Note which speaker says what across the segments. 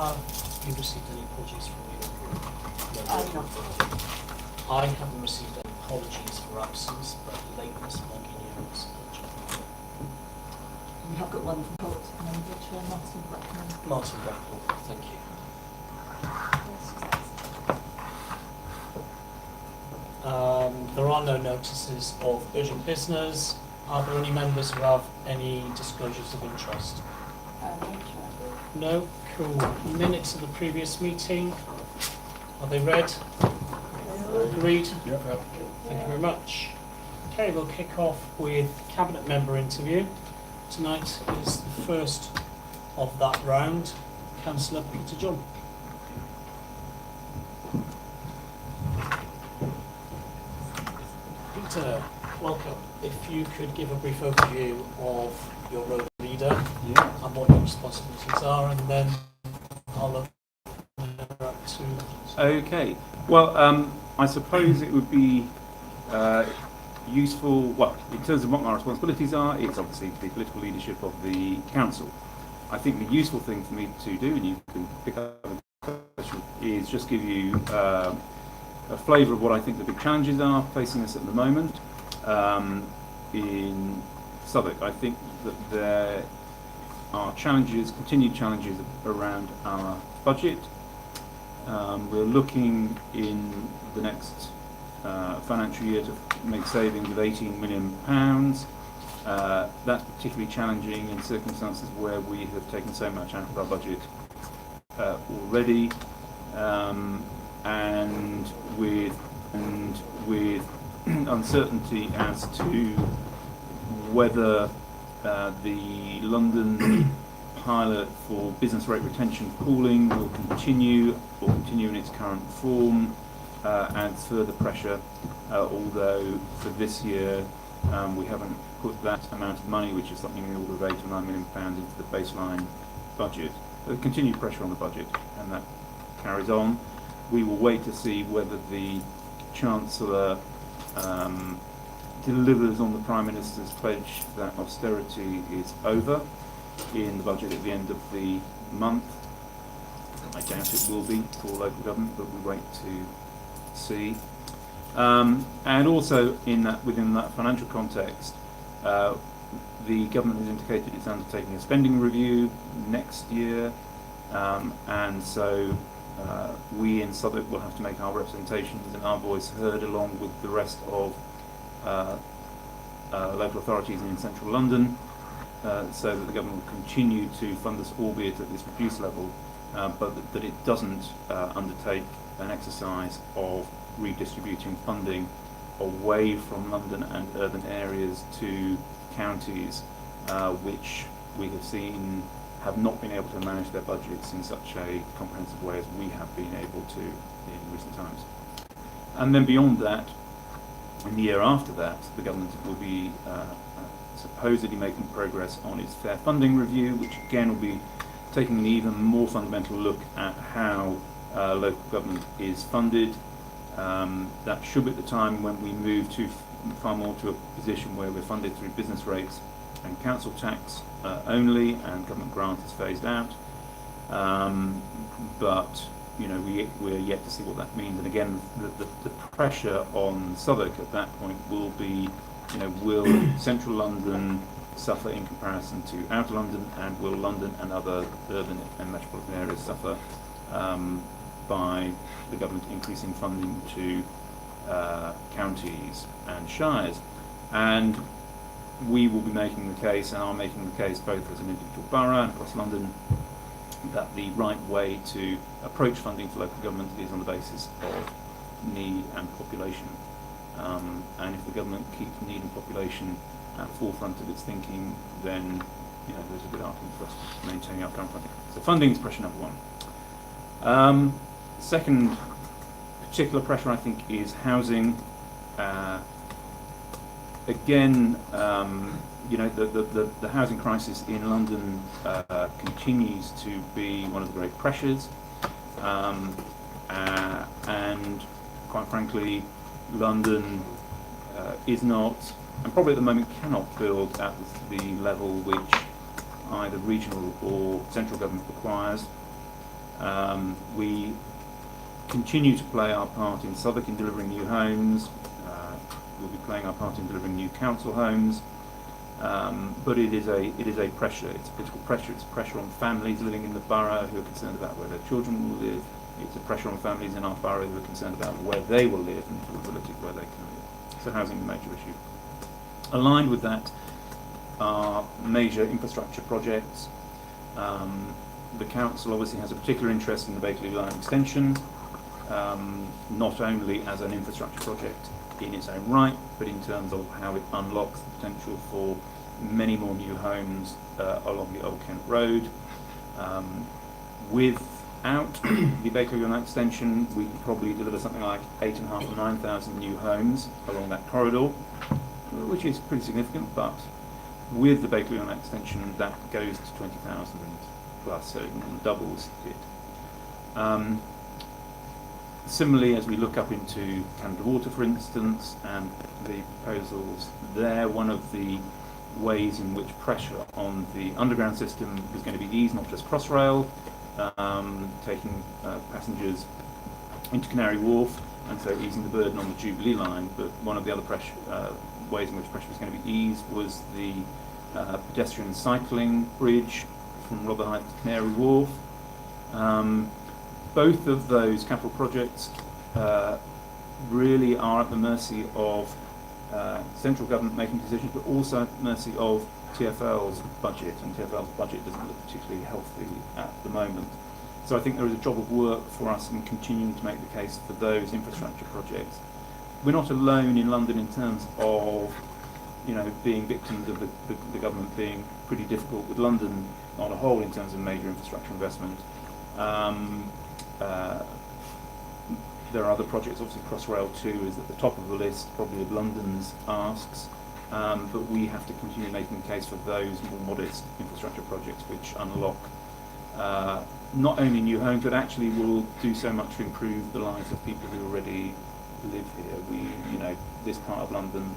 Speaker 1: Have you received any apologies from your
Speaker 2: No.
Speaker 1: I haven't received any apologies for absence, but lateness might be numerous.
Speaker 2: We have got one from Holt, member Chair Martin Blackman.
Speaker 1: Martin Blackpool, thank you. There are no notices of urgent business. Are there any members who have any disclosures of interest? No? Cool. Minutes of the previous meeting. Are they read? Agreed?
Speaker 3: Yep.
Speaker 1: Thank you very much. Okay, we'll kick off with Cabinet Member interview. Tonight is the first of that round. Councillor Peter John. Peter, welcome. If you could give a brief overview of your role as leader and what your responsibilities are, and then I'll look up to...
Speaker 3: Okay. Well, I suppose it would be useful, well, in terms of what my responsibilities are, it's obviously the political leadership of the council. I think the useful thing for me to do, and you can pick up the question, is just give you a flavour of what I think the big challenges are facing us at the moment in Southwark. I think that there are challenges, continued challenges around our budget. We're looking in the next financial year to make savings of £18 million. That's particularly challenging in circumstances where we have taken so much out of our budget already, and with uncertainty as to whether the London pilot for business rate retention pooling will continue in its current form, adds further pressure, although for this year we haven't put that amount of money, which is something in the order of £8 or £9 million, into the baseline budget. Continued pressure on the budget, and that carries on. We will wait to see whether the Chancellor delivers on the Prime Minister's pledge that austerity is over in the budget at the end of the month. I doubt it will be for local government, but we wait to see. And also within that financial context, the government has indicated it's undertaking a spending review next year, and so we in Southwark will have to make our representations and our voice heard along with the rest of local authorities in central London, so that the government will continue to fund us, albeit at this reduced level, but that it doesn't undertake an exercise of redistributing funding away from London and urban areas to counties, which we have seen have not been able to manage their budgets in such a comprehensive way as we have been able to in recent times. And then beyond that, in the year after that, the government will be supposedly making progress on its fair funding review, which again will be taking an even more fundamental look at how local government is funded. That should be at the time when we move to far more to a position where we're funded through business rates and council tax only, and government grant is phased out. But you know, we're yet to see what that means. And again, the pressure on Southwark at that point will be, you know, will central London suffer in comparison to outer London, and will London and other urban and metropolitan areas suffer by the government increasing funding to counties and shires? And we will be making the case, and are making the case both as an individual borough and across London, that the right way to approach funding for local government is on the basis of need and population. And if the government keeps need and population at the forefront of its thinking, then you know there's a good argument for us maintaining our current funding. So funding is pressure number one. Second particular pressure, I think, is housing. Again, you know, the housing crisis in London continues to be one of the great pressures, and quite frankly, London is not, and probably at the moment cannot build at the level which either regional or central government requires. We continue to play our part in Southwark in delivering new homes. We'll be playing our part in delivering new council homes. But it is a pressure. It's political pressure. It's pressure on families living in the borough who are concerned about where their children will live. It's a pressure on families in our borough who are concerned about where they will live and affordability of where they can live. So housing is a major issue. Aligned with that are major infrastructure projects. The council obviously has a particular interest in the Bakerloo line extension, not only as an infrastructure project in its own right, but in terms of how it unlocks the potential for many more new homes along the Old Kent Road. Without the Bakerloo line extension, we could probably deliver something like 8,500 or 9,000 new homes along that corridor, which is pretty significant, but with the Bakerloo line extension, that goes to 20,000 plus, so it doubles it. Similarly, as we look up into Canada Water, for instance, and the proposals there, one of the ways in which pressure on the underground system is going to be eased, not just Crossrail, taking passengers into Canary Wharf, and so easing the burden on the Jubilee line, but one of the other ways in which pressure was going to be eased was the pedestrian and cycling bridge from Rotherhithe to Canary Wharf. Both of those capital projects really are at the mercy of central government making decisions, but also at the mercy of TfL's budget, and TfL's budget doesn't look particularly healthy at the moment. So I think there is a job of work for us in continuing to make the case for those infrastructure projects. We're not alone in London in terms of, you know, being victims of the government being pretty difficult with London on a whole in terms of major infrastructure investment. There are other projects, obviously Crossrail 2 is at the top of the list, probably of London's asks, but we have to continue making the case for those more modest infrastructure projects which unlock not only new homes, but actually will do so much to improve the lives of people who already live here. This part of London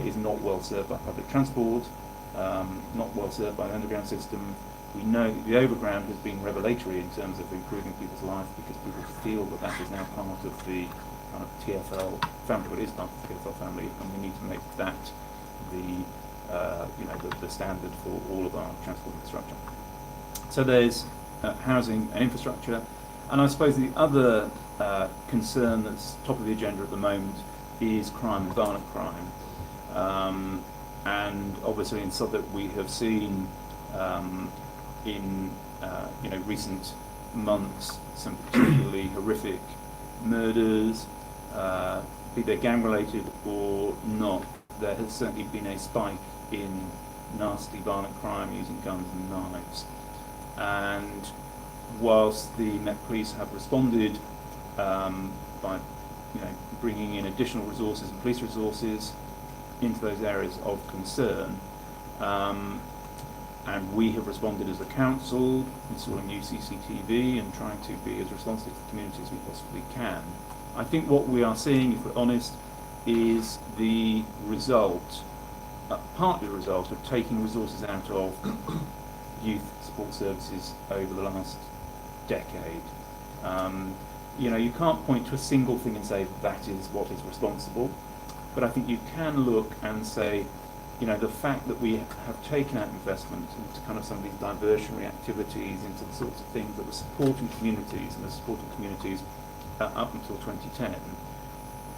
Speaker 3: is not well served by public transport, not well served by the underground system. We know that the overground has been revelatory in terms of improving people's lives because people feel that that is now part of the kind of TfL family, but it is part of the TfL family, and we need to make that the standard for all of our transport infrastructure. So there's housing and infrastructure, and I suppose the other concern that's top of the agenda at the moment is crime and violent crime, and obviously in Southwark we have seen in recent months some particularly horrific murders, be they gang related or not. There has certainly been a spike in nasty violent crime using guns and knives, and whilst the Met Police have responded by bringing in additional resources and police resources into those areas of concern, and we have responded as a council, installing new CCTV and trying to be as responsive to the community as we possibly can. I think what we are seeing, if we're honest, is the result, partly the result of taking resources out of youth support services over the last decade. You can't point to a single thing and say that is what is responsible, but I think you can look and say, the fact that we have taken out investment into kind of some of these diversionary activities, into the sorts of things that were supporting communities and are supporting communities up until 2010,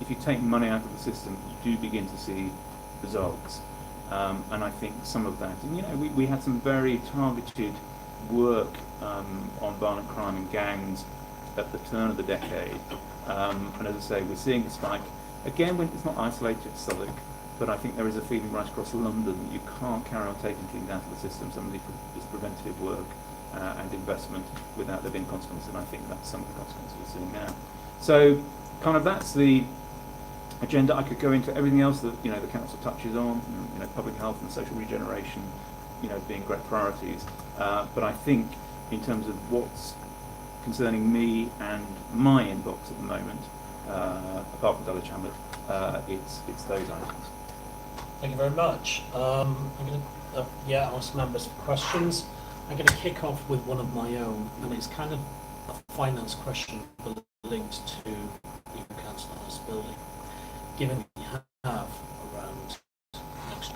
Speaker 3: if you take money out of the system, you do begin to see results. And I think some of that, and we had some very targeted work on violent crime and gangs at the turn of the decade. And as I say, we're seeing a spike. Again, when it's not isolated to Southwark, but I think there is a feeling right across London that you can't carry on taking things out of the system, some of this preventative work and investment without there being consequences, and I think that's some of the consequences we're seeing now. So kind of that's the agenda. I could go into everything else that the council touches on, public health and social regeneration, being great priorities. But I think in terms of what's concerning me and my inbox at the moment, apart from Dulwich Hamlet, it's those items.
Speaker 1: Thank you very much. I'm going to ask members for questions. I'm going to kick off with one of my own, and it's kind of finance question linked to the council house building. Given that you have around next,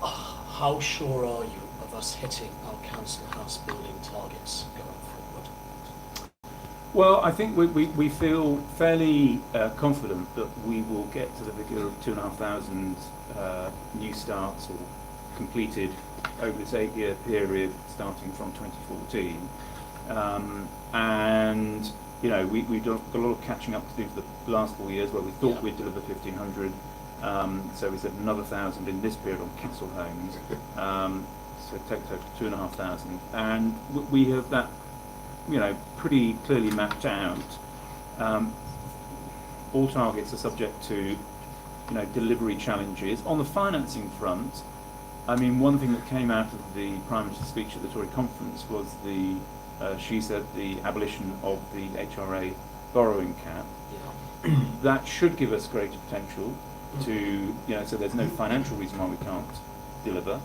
Speaker 1: how sure are you of us hitting our council house building targets going forward?
Speaker 3: Well, I think we feel fairly confident that we will get to the figure of 2,500 new starts or completed over this 8-year period starting from 2014. And you know, we've got a lot of catching up to do for the last 4 years where we thought we'd deliver 1,500. So we said another 1,000 in this period on council homes. So take total 2,500. And we have that, you know, pretty clearly mapped out. All targets are subject to, you know, delivery challenges. On the financing front, I mean, one thing that came out of the Prime Minister's speech at the Tory conference was the, she said, the abolition of the HRA borrowing cap.
Speaker 1: Yeah.
Speaker 3: That should give us greater potential to, you know, so there's no financial reason why we can't deliver.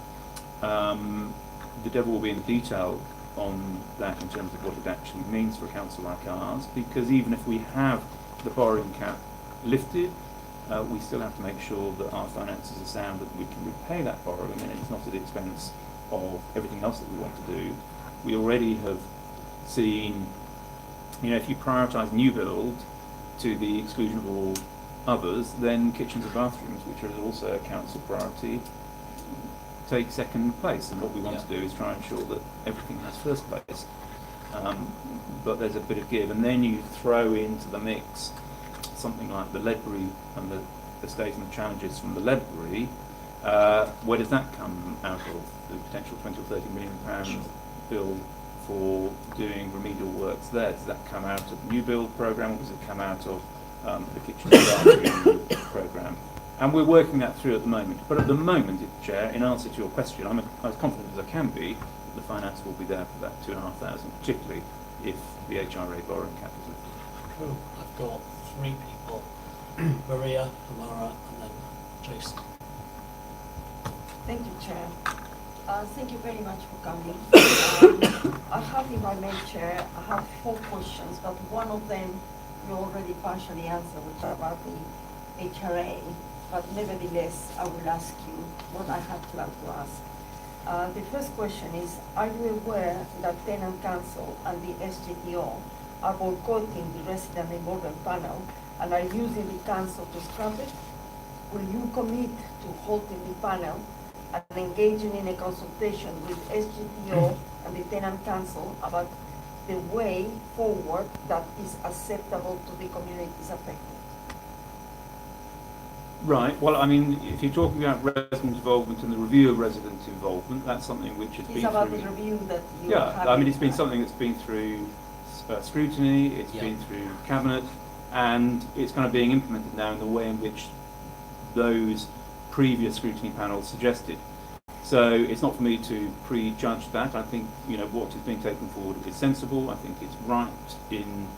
Speaker 3: The devil will be in the detail on that in terms of what it actually means for a council like ours, because even if we have the borrowing cap lifted, we still have to make sure that our finances are sound, that we can repay that borrowing, and it's not at the expense of everything else that we want to do. We already have seen, you know, if you prioritise new build to the exclusion of all others, then kitchens and bathrooms, which are also a council priority, take second place. And what we want to do is try and ensure that everything has first place. But there's a bit of give, and then you throw into the mix something like the Ledbury and the estate and the challenges from the Ledbury. Where does that come out of? The potential 20 or 30 million pound bill for doing remedial works there. Does that come out of the new build programme, or does it come out of the kitchen and bathroom programme? And we're working that through at the moment. But at the moment, Chair, in answer to your question, I'm as confident as I can be that the finance will be there for that 2,500, particularly if the HRA borrowing cap is lifted.
Speaker 1: Cool. I've got 3 people, Maria, Amara, and then Jason.
Speaker 4: Thank you, Chair. Thank you very much for coming. I have, if I may, Chair, I have 4 questions, but one of them you already partially answered, which is about the HRA. But nevertheless, I will ask you what I had planned to ask. The first question is, are you aware that Tenant Council and the SGTO are boycotting the Resident Involvement Panel and are using the council to scrap it? Will you commit to holding the panel and engaging in a consultation with SGTO and the Tenant Council about the way forward that is acceptable to the communities affected?
Speaker 3: Right. Well, I mean, if you're talking about resident involvement and the review of resident involvement, that's something which has been
Speaker 4: It's about
Speaker 3: through.
Speaker 4: the review that you
Speaker 3: Yeah, I mean, it's been something that's been through scrutiny, it's been through cabinet, and it's kind of being implemented now in the way in which those previous scrutiny panels suggested. So it's not for me to prejudge that. I think, you know, what is being taken forward is sensible. I think it's right in,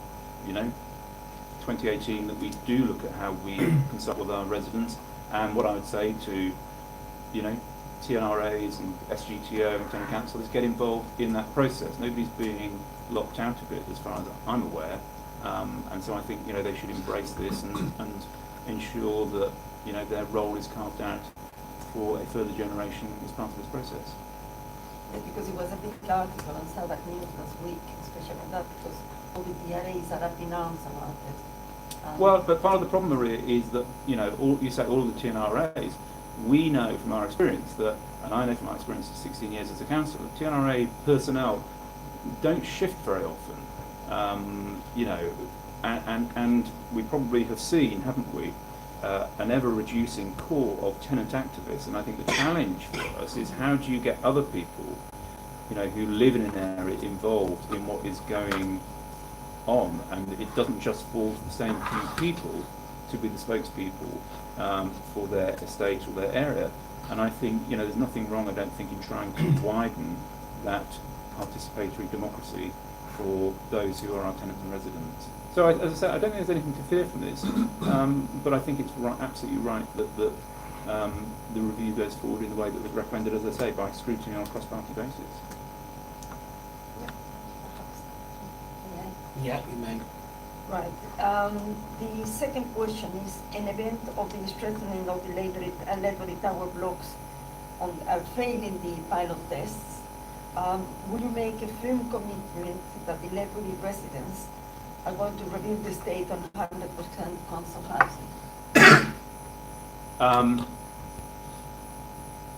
Speaker 3: you know, 2018 that we do look at how we consult with our residents, and what I would say to, you know, TNRAs and SGTO and Tenant Council is get involved in that process. Nobody's being locked out of it as far as I'm aware, and so I think, you know, they should embrace this and ensure that, you know, their role is carved out for a further generation as part of this process.
Speaker 4: Yes, because it was a big article on Southwark News last week, especially on that, because all the DRAs are up in arms about it.
Speaker 3: Well, but part of the problem, Maria, is that, you know, you say all of the TNRAs, we know from our experience that, and I know from my experience of 16 years as a councillor, TNRA personnel don't shift very often, you know, and we probably have seen, haven't we, an ever-reducing core of tenant activists, and I think the challenge for us is how do you get other people, you know, who live in an area involved in what is going on, and it doesn't just fall to the same few people to be the spokespeople for their estate or their area. And I think, you know, there's nothing wrong, I don't think, in trying to widen that participatory democracy for those who are our tenants and residents. So, as I said, I don't think there's anything to fear from this, but I think it's right, absolutely right that the review goes forward in the way that was recommended, as I say, by scrutiny on a cross-party basis.
Speaker 1: Yeah, you may.
Speaker 4: Right. The second question is, in event of the strengthening of the laboratory tower blocks failing the pilot tests, will you make a firm commitment that the laboratory residents are going to review the state on 100% council housing?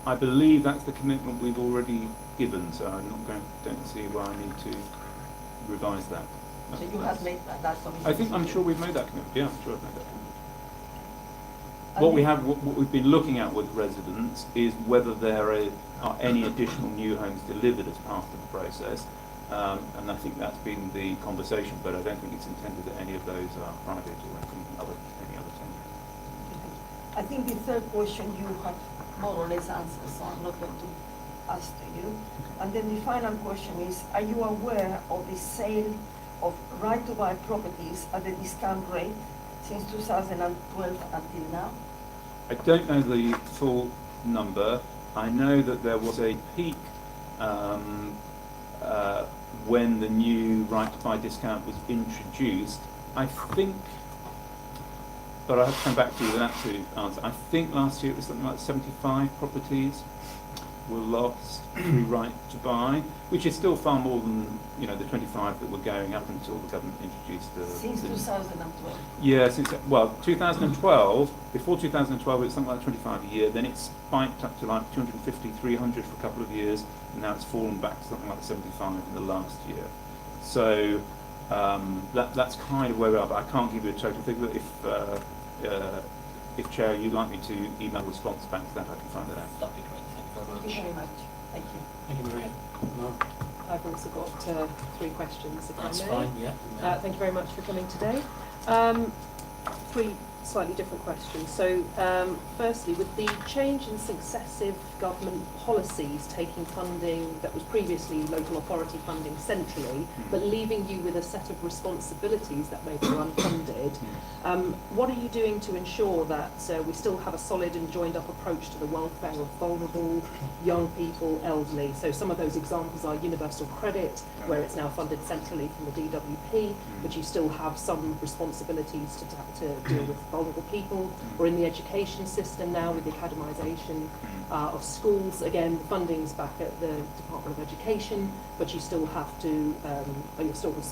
Speaker 3: I believe that's the commitment we've already given, so don't see why I need to revise that.
Speaker 4: So you have made that commitment?
Speaker 3: I'm sure we've made that commitment. Yeah, I'm sure I've made that commitment.
Speaker 4: And
Speaker 3: What we've been looking at with residents is whether there are any additional new homes delivered as part of the process, and I think that's been the conversation. But I don't think it's intended that any of those are private or any other tenure.
Speaker 4: I think the third question you have more or less answered, so I'm not going to ask to you. And then the final question is, are you aware of the sale of right-to-buy properties at a discount rate since 2012 until now?
Speaker 3: I don't know the full number. I know that there was a peak when the new right to buy discount was introduced. I think, but I have to come back to you with an absolute answer. I think last year it was something like 75 properties were lost through right to buy, which is still far more than the 25 that were going up until the government introduced
Speaker 4: Since 2012?
Speaker 3: Yeah, 2012. Before 2012 it was something like 25 a year. Then it spiked up to like 250, 300 for a couple of years, and now it's fallen back to something like 75 in the last year. So that's kind of where we are. But I can't give you a total figure. If Chair, you'd like me to email a response back to that, I can find that out.
Speaker 1: That'd be great. Thank
Speaker 4: Thank
Speaker 1: you
Speaker 4: you
Speaker 1: very
Speaker 4: very
Speaker 1: much.
Speaker 4: much. Thank you.
Speaker 1: Thank you, Maria. Mark?
Speaker 5: I've also got 3 questions, if
Speaker 1: That's
Speaker 5: I may.
Speaker 1: fine, yeah. you may.
Speaker 5: Thank you very much for coming today. 3 slightly different questions. So, firstly, with the change in successive government policies taking funding that was previously local authority funding centrally, but leaving you with a set of responsibilities that may go unfunded, what are you doing to ensure that we still have a solid and joined-up approach to the welfare of vulnerable young people, elderly? So some of those examples are universal credit, where it's now funded centrally from the DWP, but you still have some responsibilities to deal with vulnerable people, or in the education system now with the academisation of schools. Again, funding's back at the Department of Education, but you still have to, you're still responsible